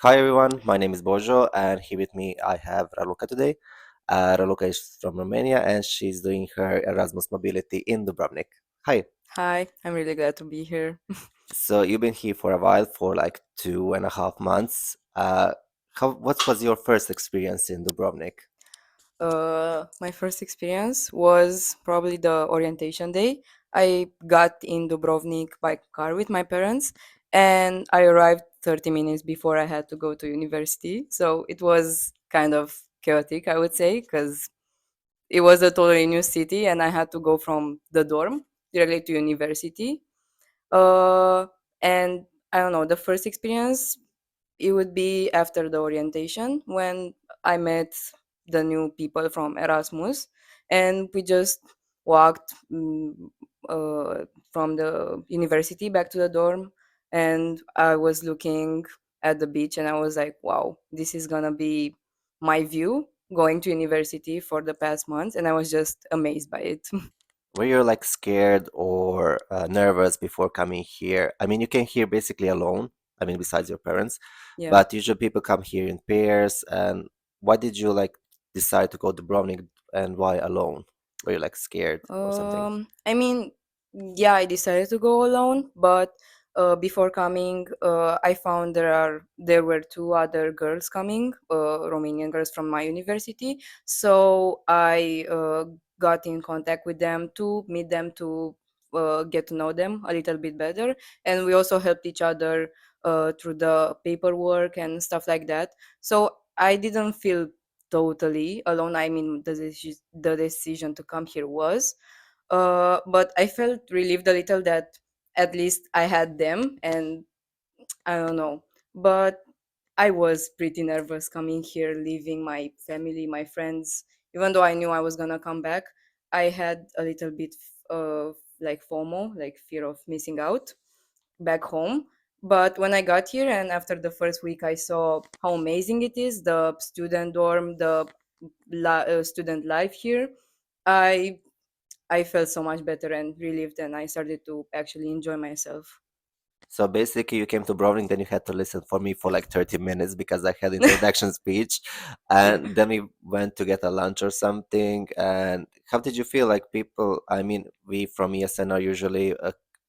Hi everyone, my name is Bojo, and here with me I have Raluca today. Raluca is from Romania and she's doing her Erasmus mobility in Dubrovnik. Hi. Hi, I'm really glad to be here. So you've been here for a while, for like 2.5 months. What was your first experience in Dubrovnik? My first experience was probably the orientation day. I got in Dubrovnik by car with my parents, and I arrived 30 minutes before I had to go to university. So it was kind of chaotic, I would say, because it was a totally new city, and I had to go from the dorm directly to university. Uh, and I don't know, the first experience it would be after the orientation when I met the new people from Erasmus, and we just walked from the university back to the dorm, and I was looking at the beach, and I was like, "Wow, this is gonna be my view going to university for the past months," and I was just amazed by it. Were you like scared or nervous before coming here? I mean, you came here basically alone, I mean, besides your parents, Yeah. but usually people come here in pairs. And why did you like decide to go to Dubrovnik and why alone? Were you like scared or something? I mean, yeah, I decided to go alone, but before coming, I found there were two other girls coming, Romanian girls from my university. So I got in contact with them to meet them to get to know them a little bit better, and we also helped each other through the paperwork and stuff like that. So I didn't feel totally alone. I mean, the decision to come here was but I felt relieved a little that at least I had them, and I don't know. But I was pretty nervous coming here, leaving my family, my friends. Even though I knew I was gonna come back, I had a little bit of like FOMO, like fear of missing out back home. But when I got here and after the first week, I saw how amazing it is, the student dorm, the student life here. I I felt so much better and relieved, and I started to actually enjoy myself. So basically, you came to Browning, then you had to listen for me for like 30 minutes because I had introduction speech, and then we went to get a lunch or something. And how did you feel? Like people, I mean, we from ESN are usually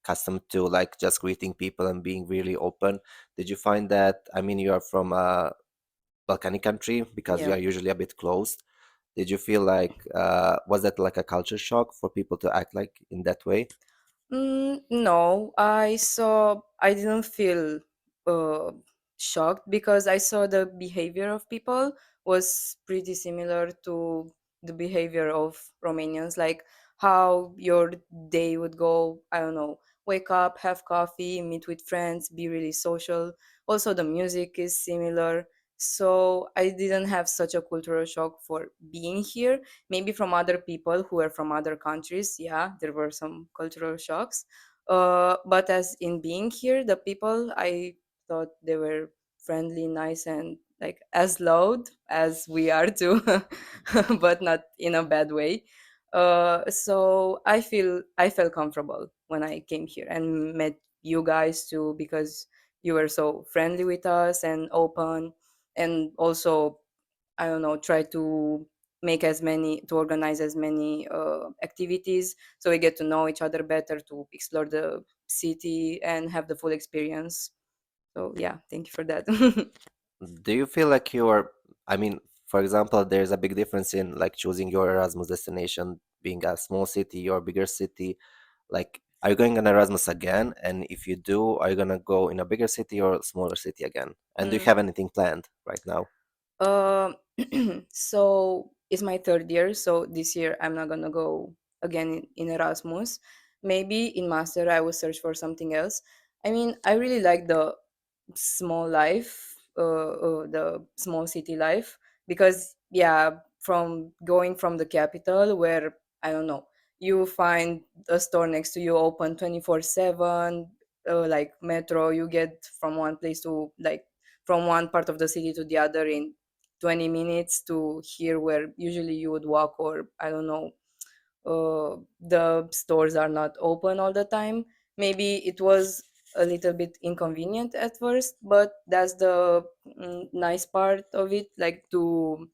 accustomed to like just greeting people and being really open. Did you find that? I mean, you are from a Balkanic country because we Yeah. are usually a bit closed. Did you feel like was that like a culture shock for people to act like in that way? No, I didn't feel uh, shocked because I saw the behavior of people was pretty similar to the behavior of Romanians, like how your day would go. I don't know, wake up, have coffee, meet with friends, be really social. Also, the music is similar. So I didn't have such a cultural shock for being here. Maybe from other people who were from other countries, yeah, there were some cultural shocks. But as in being here, the people, I thought they were friendly, nice, and like as loud as we are too, but not in a bad way. So I felt comfortable when I came here and met you guys too, because you were so friendly with us and open, and also I don't know, try to to organize as many activities so we get to know each other better, to explore the city and have the full experience. So yeah, thank you for that. Do you feel like you're, I mean, for example, there's a big difference in like choosing your Erasmus destination, being a small city or bigger city. Like, are you going on Erasmus again? And if you do, are you gonna go in a bigger city or smaller city again? And do you Mm, have anything planned right now? uh, so it's my third year, so this year I'm not gonna go again in Erasmus. Maybe in master I will search for something else. I mean, I really like small life, the small city life, because yeah, from going from the capital where I don't know, you find a store next to you open 24/7, like metro, you get from one place to like from one part of the city to the other in 20 minutes, to here where usually you would walk, or I don't know, the stores are not open all the time. Maybe it was a little bit inconvenient at first, but that's the nice part of it, like to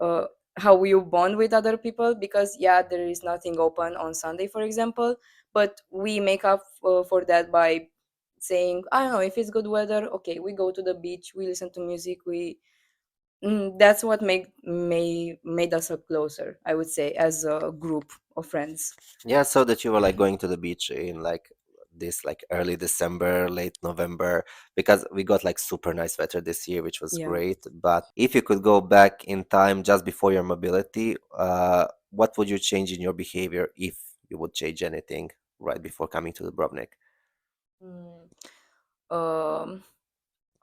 uh, how you bond with other people, because yeah, there is nothing open on Sunday, for example, but we make up for that by saying, I don't know, if it's good weather, okay, we go to the beach, we listen to music, we that's what made us up closer, I would say, as a group of friends. Yeah, so that you were like going to the beach in like this like early December, late November, because we got like super nice weather this year, which was Yeah. great. But if you could go back in time just before your mobility, what would you change in your behavior if you would change anything right before coming to Dubrovnik? Mm, um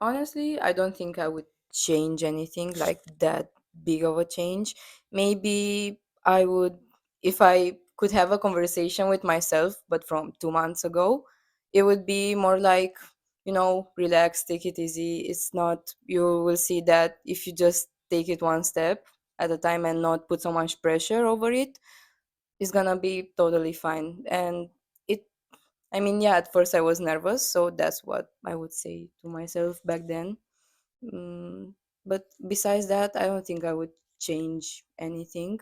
Honestly, I don't think I would change anything like that big of a change. Maybe I would, if I could have a conversation with myself, but from 2 months ago, it would be more like, relax, take it easy. It's not, you will see that if you just take it one step at a time and not put so much pressure over it, it's gonna be totally fine. And it, I mean, yeah, at first I was nervous, so that's what I would say to myself back then. Mm, but besides that, I don't think I would change anything.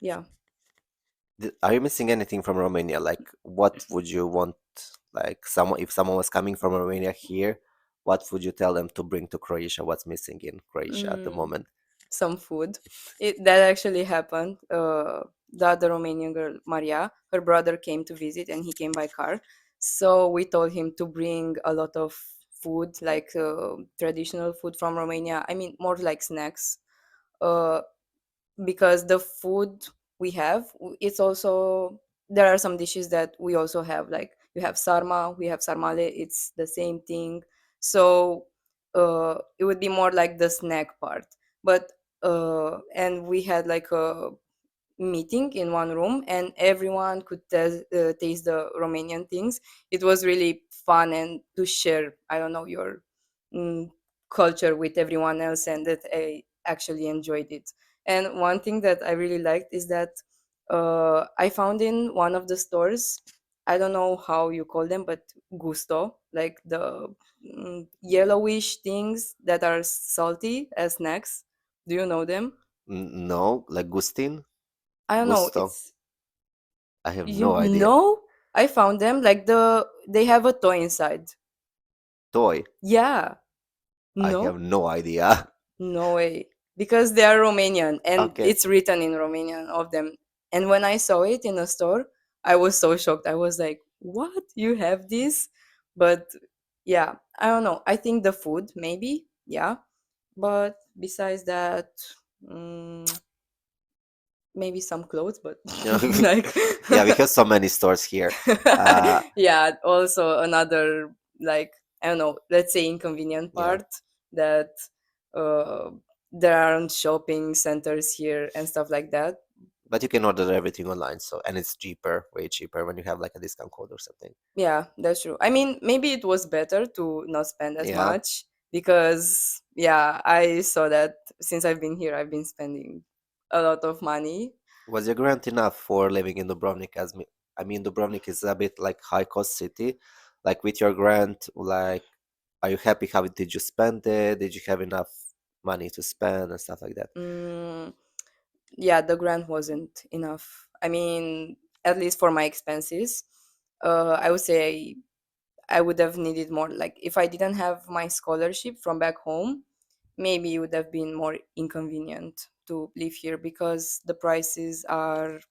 Yeah. Are you missing anything from Romania? Like, what would you want, like, someone, if someone was coming from Romania here, what would you tell them to bring to Croatia? What's missing in Croatia at the Mm, moment? some food. That actually happened. The other Romanian girl, Maria, her brother came to visit and he came by car. So we told him to bring a lot of food, like traditional food from Romania. I mean, more like snacks. Uh, because the food we have, it's also, there are some dishes that we also have, like you have sarma, we have sarmale, it's the same thing. So it would be more like the snack part. But and we had like a meeting in one room and everyone could taste the Romanian things. It was really fun, and to share, I don't know, your mm, culture with everyone else, and that I actually enjoyed it. And one thing that I really liked is that I found in one of the stores, I don't know how you call them, but gusto, like the yellowish things that are salty as snacks. Do you know them? No, like Gustin, I don't know. Gusto. It's I have You no idea. know, I found them, like they have a toy inside. Toy. Yeah. I have No? no idea. No way. Because they are Romanian and Okay. it's written in Romanian of them. And when I saw it in a store, I was so shocked. I was like, "What? You have this?" But yeah, I don't know. I think the food maybe, yeah. But besides that, mm, maybe some clothes, but like Yeah, we have so many stores here. Uh, yeah, also another, like, I don't know, let's say inconvenient yeah, part, that uh there aren't shopping centers here and stuff like that. but you can order everything online, so and it's cheaper, way cheaper when you have like a discount code or something. Yeah, that's true. I mean, maybe it was better to not spend as Yeah. much, because yeah, I saw that since I've been here, I've been spending a lot of money. Was your grant enough for living in Dubrovnik? I mean, Dubrovnik is a bit like high cost city. Like with your grant, like, are you happy? How did you spend it? Did you have enough money to spend and stuff like that? mm, yeah, the grant wasn't enough. I mean, at least for my expenses, I would say I would have needed more. Like if I didn't have my scholarship from back home, maybe it would have been more inconvenient to live here, because the prices are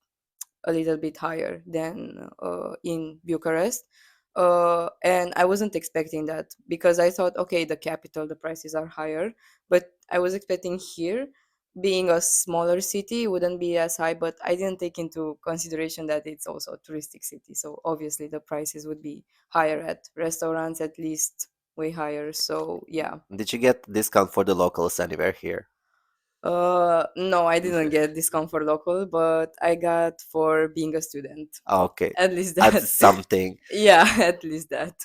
a little bit higher than in Bucharest. And I wasn't expecting that, because I thought, okay, the capital, the prices are higher, but I was expecting here, being a smaller city, wouldn't be as high. But I didn't take into consideration that it's also a touristic city, so obviously the prices would be higher at restaurants, at least way higher. So yeah. Did you get discount for the locals anywhere here? No, I didn't get discount for local, but I got for being a student. Okay, At least that's that. something. Yeah, at least that.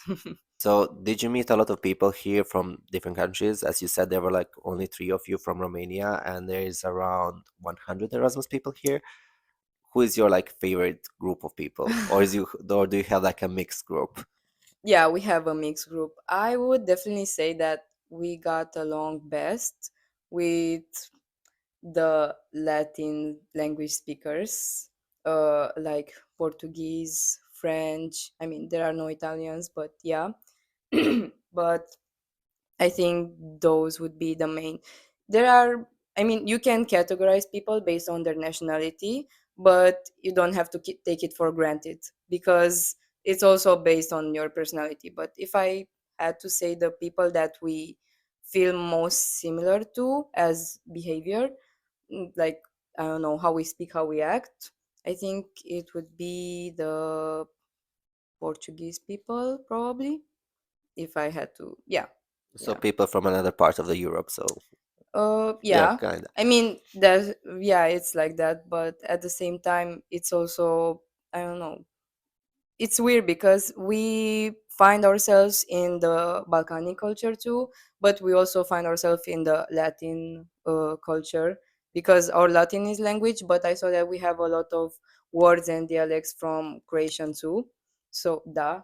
So, did you meet a lot of people here from different countries? As you said, there were like only three of you from Romania, and there is around 100 Erasmus people here. Who is your like favorite group of people, or do you have like a mixed group? Yeah, we have a mixed group. I would definitely say that we got along best with the Latin language speakers, like Portuguese, French. I mean, there are no Italians, but yeah. But I think those would be the main. There are, I mean, you can categorize people based on their nationality, but you don't have to take it for granted because it's also based on your personality. But if I had to say the people that we feel most similar to as behavior, like, I don't know, how we speak, how we act, I think it would be the Portuguese people, probably, if I had to. Yeah. So Yeah. people from another part of the Europe. So yeah, Yeah. kind of. I mean, that, yeah, it's like that, but at the same time, it's also, I don't know. It's weird because we find ourselves in the Balkanic culture too, but we also find ourselves in the Latin culture because our Latin is language. But I saw that we have a lot of words and dialects from Croatian too. So da.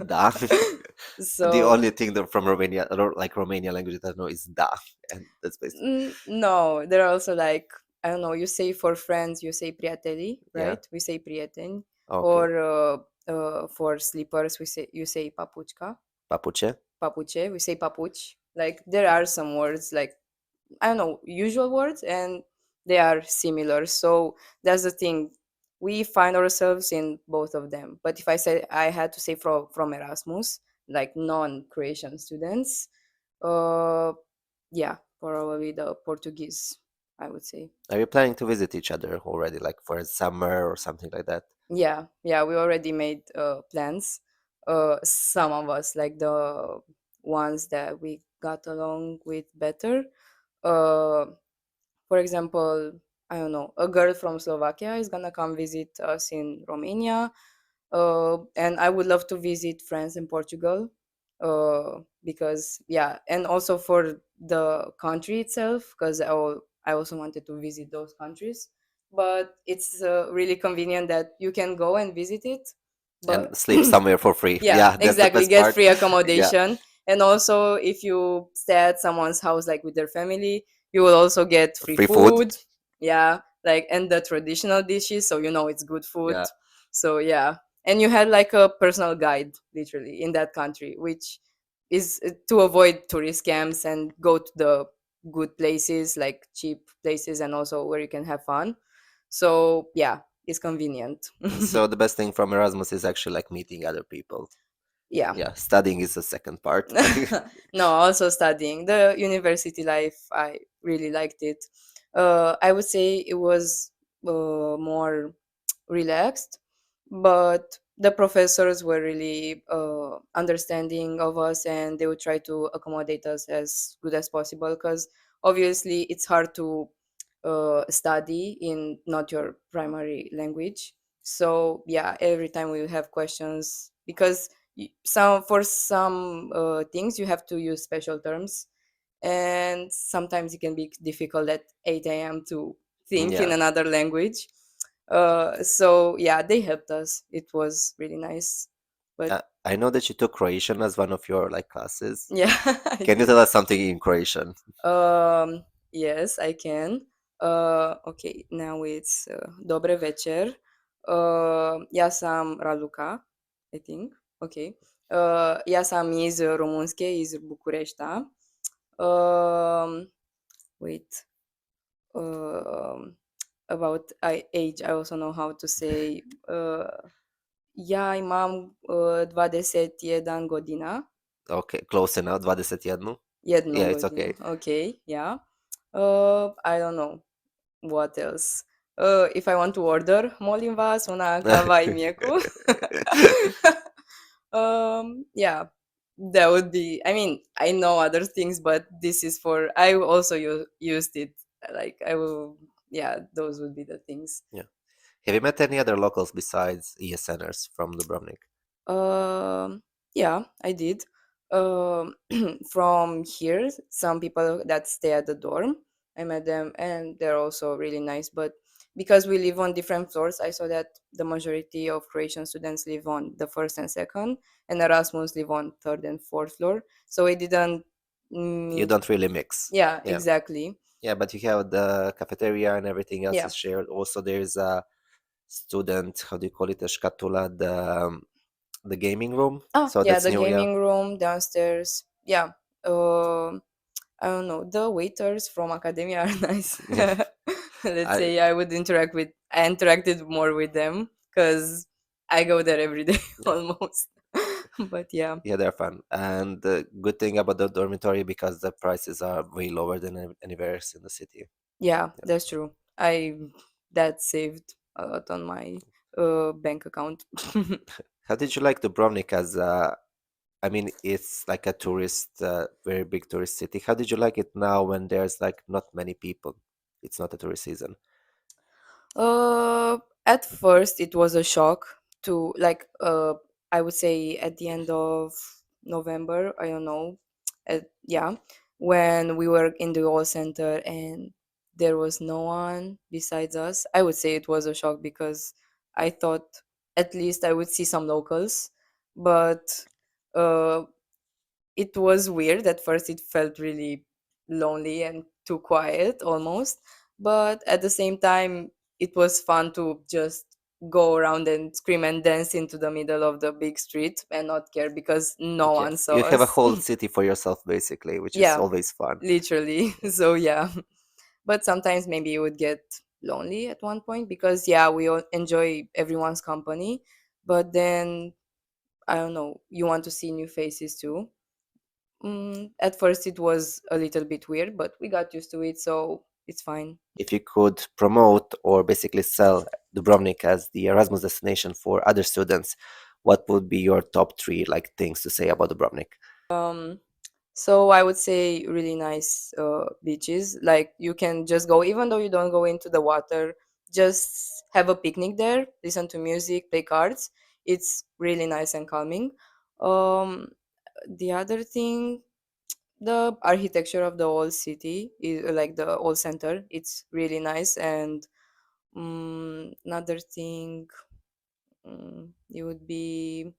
Da. The So only thing that from Romania, like Romania language that I know is da, and that's basically No, there are also like, I don't know. You say for friends, you say prieteli, yeah. right? We say prieteni, Okay. or for slippers, we say you say papuchka, Papuche. papuche. We say papuch. Like there are some words like, I don't know, usual words, and they are similar. So that's the thing. We find ourselves in both of them. But if I say I had to say from Erasmus, like non-Croatian students, uh, yeah, probably the Portuguese, I would say. Are you planning to visit each other already, like for a summer or something like that? Yeah, yeah, we already made plans. Some of us, like the ones that we got along with better. Uh, for example, I don't know, a girl from Slovakia is gonna come visit us in Romania, and I would love to visit France and Portugal, because yeah, and also for the country itself, because I also wanted to visit those countries, but it's really convenient that you can go and visit it, And but sleep somewhere for free. yeah, Yeah, that's the exactly. best Get part. free Yeah, accommodation. And also, if you stay at someone's house, like with their family, you will also get free free food. food. Yeah, like, and the traditional dishes, so you know it's good food. Yeah. So, yeah. And you had like a personal guide, literally, in that country, which is to avoid tourist scams and go to the good places, like cheap places, and also where you can have fun. So, yeah, it's convenient. So the best thing from Erasmus is actually like meeting other people. Yeah. Yeah, studying is the second part. Like, No, also studying. The university life, I really liked it. I would say it was more relaxed, but the professors were really understanding of us, and they would try to accommodate us as good as possible, because obviously it's hard to study in not your primary language. So yeah, every time we have questions, because some, for some things you have to use special terms, and sometimes it can be difficult at 8 a.m. to think in yeah. another language. So yeah, they helped us. It was really nice. But I know that you took Croatian as one of your like classes. yeah, I Can you did. tell us something in Croatian? Yes, I can. Okay, now it's dobre večer. Ja sam Raluca, I think. Okay. Ja sam iz Rumunske, iz București. Wait. Um, about age, I also know how to say. Ja imam 21 godina. Okay, close enough. 21. Jednu Yeah, it's godinu. okay. Okay, yeah. I don't know. What else? If I want to order, molim vas, una kava i mieku. Yeah, that would be. I mean, I know other things, but this is for. I also used it. Like I will. Yeah, those would be the things. Yeah. Have you met any other locals besides ESNers from Dubrovnik? Um, yeah, I did. Um, from here, some people that stay at the dorm, I met them, and they're also really nice. But because we live on different floors, I saw that the majority of Croatian students live on the first and second, and Erasmus live on third and fourth floor. So it didn't You meet. don't really mix. Yeah, Yeah. exactly. Yeah, but you have the cafeteria and everything else Yeah. is shared. Also, there's a student, how do you call it, a scatula, the gaming room. Ah, So yeah, that's the new, yeah. gaming room downstairs. Yeah. Um I don't know. The waiters from academia are nice. Yeah. Let's I, say I interacted more with them because I go there every day yeah, almost. But yeah, yeah, they're fun. And the good thing about the dormitory because the prices are way lower than anywhere else in the city. yeah, Yeah. that's true. That saved a lot on my bank account. How did you like Dubrovnik as I mean, it's like a tourist, very big tourist city. How did you like it now when there's like not many people? It's not a tourist season. Uh, at first, it was a shock to like I would say at the end of November. I don't know, yeah, when we were in the call center and there was no one besides us. I would say it was a shock because I thought at least I would see some locals, but uh, it was weird at first. It felt really lonely and too quiet almost, but at the same time it was fun to just go around and scream and dance into the middle of the big street and not care because no Yeah, one saw you have a us. whole city for yourself basically, which is Yeah, always fun. literally. Yeah. So yeah, but sometimes maybe you would get lonely at one point because yeah, we all enjoy everyone's company, but then I don't know, you want to see new faces too. At first, it was a little bit weird, but we got used to it, so it's fine. If you could promote or basically sell Dubrovnik as the Erasmus destination for other students, what would be your top three like things to say about Dubrovnik? Um, so I would say really nice beaches. Like you can just go, even though you don't go into the water, just have a picnic there, listen to music, play cards. It's really nice and calming. Um, the other thing, the architecture of the whole city is like the whole center. It's really nice, and another thing it would be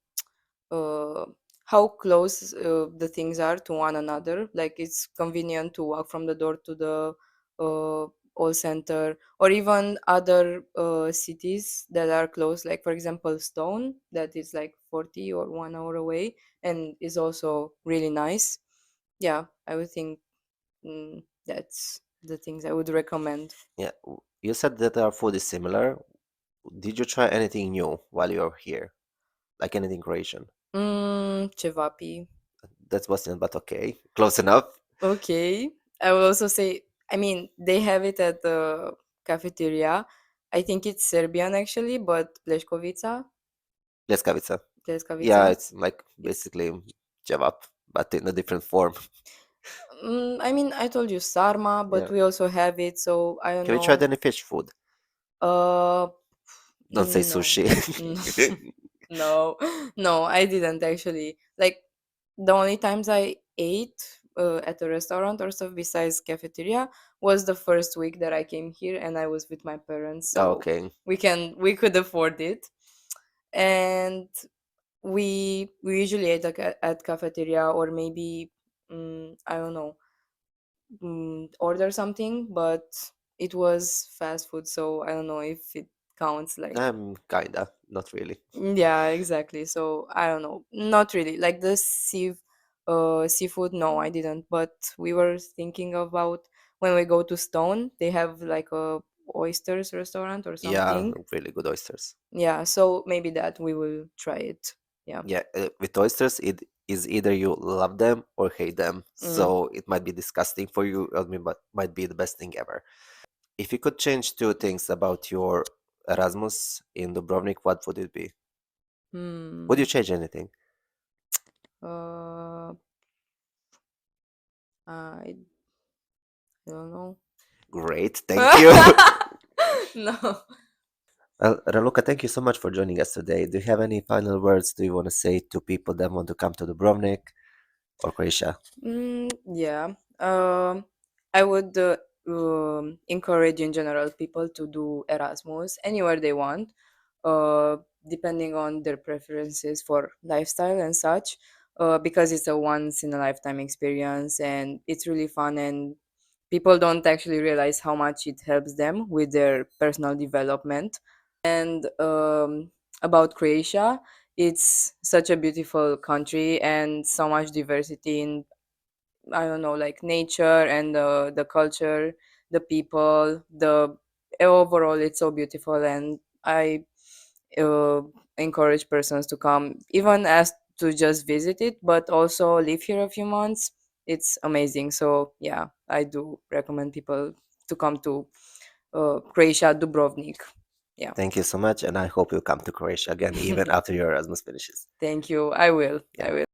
uh, how close the things are to one another. Like it's convenient to walk from the door to the all center, or even other cities that are close. Like for example, Stone, that is like 40 or 1 hour away, and is also really nice. Yeah, I would think that's the things I would recommend. Yeah, you said that our food is similar. Did you try anything new while you were here? Like anything Croatian? Cevapi. That wasn't, but okay, close enough. Okay. I will also say, I mean, they have it at the cafeteria. I think it's Serbian actually, but Pleškovica, Pljeskavica. Yeah, Pljeskavica, it's like it's. basically Jevap, but in a different form. I mean, I told you sarma, but Yeah. we also have it, so I don't Have you tried know. any fish food? Uh, Don't say no, sushi. no, no, I didn't actually. Like the only times I ate at a restaurant or stuff besides cafeteria was the first week that I came here and I was with my parents, Oh, so okay. we could afford it. And we usually ate at cafeteria, or maybe I don't know, order something, but it was fast food, so I don't know if it counts like. Kinda, not really. Yeah, exactly. So I don't know. Not really. Like the seafood, no, I didn't. But we were thinking about when we go to Stone, they have like a oysters restaurant or Yeah, something. really good oysters. Yeah, so maybe that we will try it. Yeah. Yeah, with oysters, it is either you love them or hate them. Mm. So it might be disgusting for you, I mean, but might be the best thing ever. If you could change two things about your Erasmus in Dubrovnik, what would it be? Would you Hmm. change anything? Uh, I don't know. Great, thank you. No. Well, Raluca, thank you so much for joining us today. Do you have any final words do you want to say to people that want to come to Dubrovnik or Croatia? Yeah. I would. encourage in general people to do Erasmus anywhere they want, uh, depending on their preferences for lifestyle and such, because it's a once in a lifetime experience and it's really fun, and people don't actually realize how much it helps them with their personal development. And about Croatia, it's such a beautiful country and so much diversity in, I don't know, like nature and the culture, the people, the overall, it's so beautiful, and I uh, encourage persons to come, even as to just visit it, but also live here a few months. It's amazing. So yeah, I do recommend people to come to Croatia, Dubrovnik. Yeah. Thank you so much, and I hope you come to Croatia again, even after your Erasmus finishes. Thank you. I will. I Yeah. will.